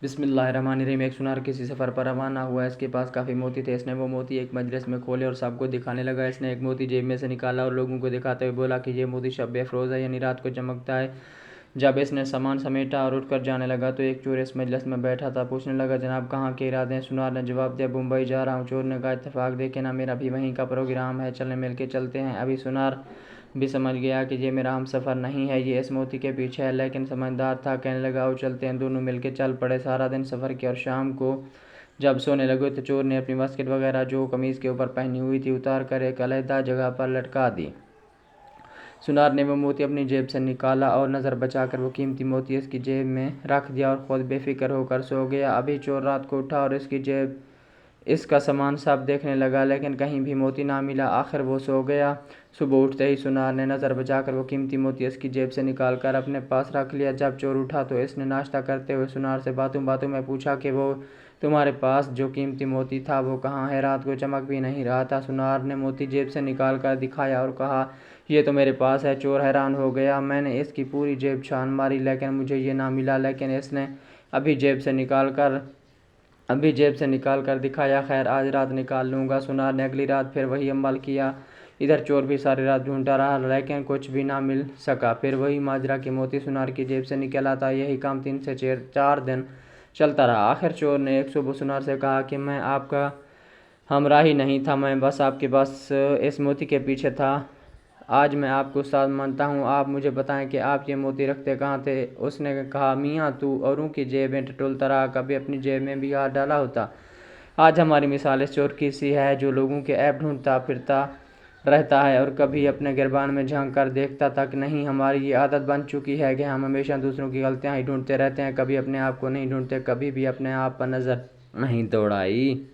बिस्मिल्लाहिर्रहमानिर्रहीम। एक सुनार किसी सफ़र पर रवाना हुआ। इसके पास काफ़ी मोती थे। इसने वो मोती एक मजलिस में खोले और सबको दिखाने लगा। इसने एक मोती जेब में से निकाला और लोगों को दिखाते हुए बोला कि ये मोती शब अफरोज़ है, यानी रात को चमकता है। जब इसने सामान समेटा और उठकर जाने लगा तो एक चोर इस मजलिस में बैठा था। पूछने लगा, जनाब कहाँ के इरादे हैं? सुनार ने जवाब दिया, मुंबई जा रहा हूँ। चोर ने कहा, इत्तेफाक देखे ना, मेरा भी वहीं का प्रोग्राम है, चलें मिल के चलते हैं। अभी सुनार भी समझ गया कि ये मेरा हम सफ़र नहीं है, ये इस मोती के पीछे है, लेकिन समझदार था। कहने लगा, आओ चलते हैं। दोनों मिलके चल पड़े। सारा दिन सफ़र किया और शाम को जब सोने लगे तो चोर ने अपनी मस्किट वगैरह जो कमीज़ के ऊपर पहनी हुई थी उतार कर एक अलहदा जगह पर लटका दी। सुनार ने वो मोती अपनी जेब से निकाला और नज़र बचाकर वो कीमती मोती इसकी जेब में रख दिया और ख़ुद बेफिक्र होकर सो गया। अभी चोर रात को उठा और इसकी जेब इसका सामान सब देखने लगा, लेकिन कहीं भी मोती ना मिला। आखिर वो सो गया। सुबह उठते ही सुनार ने नज़र बचाकर वो कीमती मोती इसकी जेब से निकाल कर अपने पास रख लिया। जब चोर उठा तो इसने नाश्ता करते हुए सुनार से बातों बातों में पूछा कि वो तुम्हारे पास जो कीमती मोती था वो कहाँ है? रात को चमक भी नहीं रहा था। सुनार ने मोती जेब से निकाल कर दिखाया और कहा, ये तो मेरे पास है। चोर हैरान हो गया। मैंने इसकी पूरी जेब छान मारी लेकिन मुझे ये ना मिला, लेकिन इसने अभी जेब से निकाल कर दिखाया। खैर, आज रात निकाल लूँगा। सुनार ने अगली रात फिर वही अमल किया। इधर चोर भी सारी रात ढूंढता रहा लेकिन कुछ भी ना मिल सका। फिर वही माजरा कि मोती सुनार की जेब से निकल आता। यही काम 3 से 4 दिन चलता रहा। आखिर चोर ने एक सुबह सुनार से कहा कि मैं आपका हमरा ही नहीं था, मैं बस आपके पास इस मोती के पीछे था। आज मैं आपको उस्ताद मानता हूँ, आप मुझे बताएं कि आप ये मोती रखते कहाँ थे? उसने कहा, मियाँ तू औरों की जेबें टटोलता रहा, कभी अपनी जेब में भी हाथ डाला होता? आज हमारी मिसाल इस चोर की सी है जो लोगों के ऐब ढूंढता फिरता रहता है और कभी अपने गिरबान में झांक कर देखता तक नहीं। हमारी ये आदत बन चुकी है कि हम हमेशा दूसरों की गलतियाँ ही ढूंढते रहते हैं, कभी अपने आप को नहीं ढूंढते, कभी भी अपने आप पर नज़र नहीं दौड़ाई।